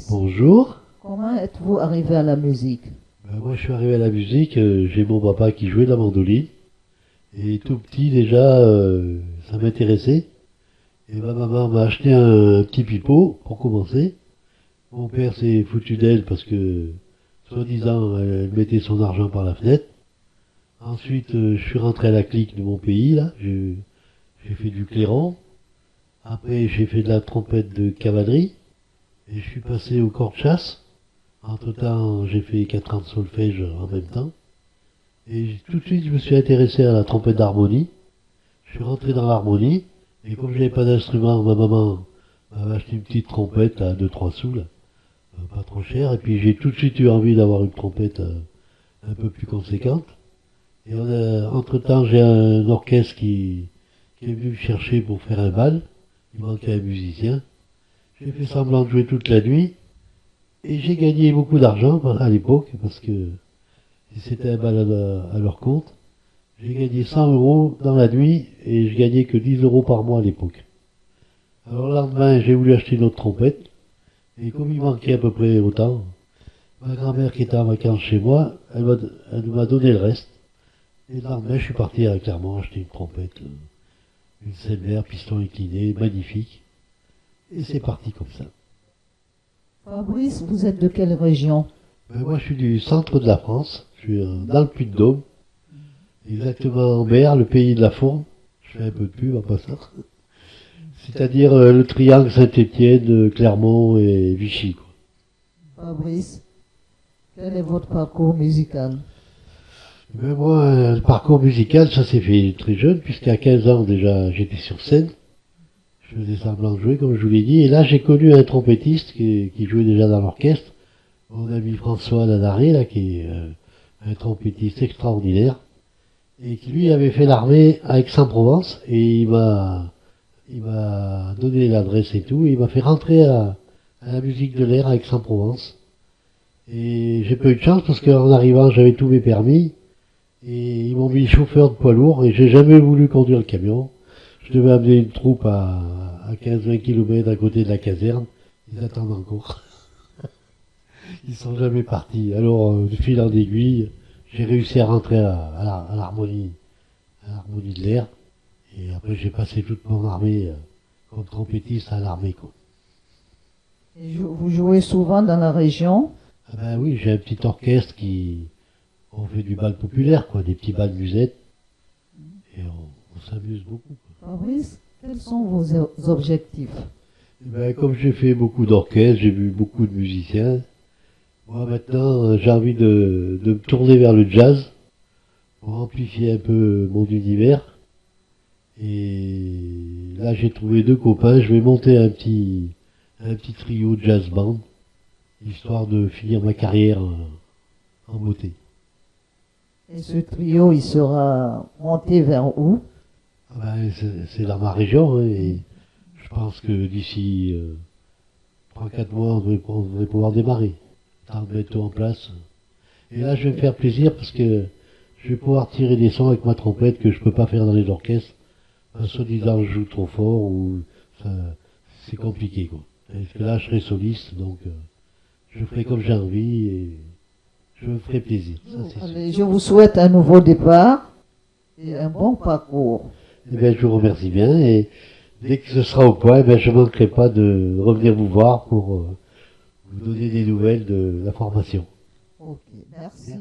Bonjour. Comment êtes-vous arrivé à la musique? Moi je suis arrivé à la musique, j'ai mon papa qui jouait de la mandoline. Et tout petit déjà, ça m'intéressait. Et ma maman m'a acheté un petit pipeau pour commencer. Mon père s'est foutu d'elle parce que, soi-disant, elle mettait son argent par la fenêtre. Ensuite, je suis rentré à la clique de mon pays, là. J'ai fait du clairon. Après, j'ai fait de la trompette de cavalerie. Et je suis passé au corps de chasse. Entre-temps, j'ai fait 4 ans de solfège en même temps. Et tout de suite, je me suis intéressé à la trompette d'harmonie. Je suis rentré dans l'harmonie. Et comme je n'avais pas d'instrument, ma maman m'avait acheté une petite trompette à 2-3 sous, là, pas trop cher. Et puis j'ai tout de suite eu envie d'avoir une trompette un peu plus conséquente. Et entre-temps, j'ai un orchestre qui est venu me chercher pour faire un bal. Il manquait un musicien. J'ai fait semblant de jouer toute la nuit. Et j'ai gagné beaucoup d'argent à l'époque, parce que c'était un bal à leur compte. J'ai gagné 100 euros dans la nuit, et je gagnais que 10 euros par mois à l'époque. Alors le lendemain, j'ai voulu acheter une autre trompette, et comme il manquait à peu près autant, ma grand-mère qui était en vacances chez moi, elle m'a donné le reste. Et le lendemain, je suis parti à Clermont acheter une trompette, une Selmer, piston incliné, magnifique. Et c'est parti comme ça. Fabrice, vous êtes de quelle région? Moi, je suis du centre de la France. Je suis dans le Puy-de-Dôme. Exactement en mer, le pays de la fourme. Je fais un peu de pub en passant. C'est-à-dire le triangle Saint-Étienne, Clermont et Vichy, quoi. Fabrice, quel est votre parcours musical? Moi, le parcours musical, ça s'est fait très jeune, puisqu'à 15 ans déjà, j'étais sur scène. Je faisais semblant de jouer, comme je vous l'ai dit. Et là, j'ai connu un trompettiste qui jouait déjà dans l'orchestre. Mon ami François Ladaré, là, qui est un trompettiste extraordinaire. Et qui, lui, avait fait l'armée à Aix-en-Provence. Et il m'a donné l'adresse et tout. Et il m'a fait rentrer à la musique de l'air à Aix-en-Provence. Et j'ai pas eu de chance parce qu'en arrivant, j'avais tous mes permis. Et ils m'ont mis chauffeur de poids lourd. Et j'ai jamais voulu conduire le camion. Je devais amener une troupe à 15-20 km à côté de la caserne. Ils attendent encore. Ils sont jamais partis. Alors, de fil en aiguille, j'ai réussi à rentrer à l'harmonie de l'air. Et après, j'ai passé toute mon armée comme trompettiste à l'armée, quoi. Et vous jouez souvent dans la région? Ah ben oui, j'ai un petit orchestre on fait du bal populaire, quoi, des petits bals musettes. Et on s'amuse beaucoup, quoi. Fabrice, quels sont vos objectifs? Comme j'ai fait beaucoup d'orchestres, j'ai vu beaucoup de musiciens. Moi maintenant, j'ai envie de me tourner vers le jazz pour amplifier un peu mon univers. Et là, j'ai trouvé 2 copains. Je vais monter un petit trio jazz band, histoire de finir ma carrière en beauté. Et ce trio, il sera monté vers où? C'est dans ma région, hein, et je pense que d'ici 3-4 mois, on devrait pouvoir démarrer. Tant de mettre tout en place. Et là, je vais me faire plaisir parce que je vais pouvoir tirer des sons avec ma trompette que je peux pas faire dans les orchestres. Soi-disant, je joue trop fort ou c'est compliqué, quoi. Parce que là, je serai soliste, donc je ferai comme j'ai envie et je me ferai plaisir. Ça, c'est sûr. Allez, je vous souhaite un nouveau départ et un bon parcours. Eh bien, je vous remercie bien et dès que ce sera au point, je ne manquerai pas de revenir vous voir pour vous donner des nouvelles de la formation. Ok, merci.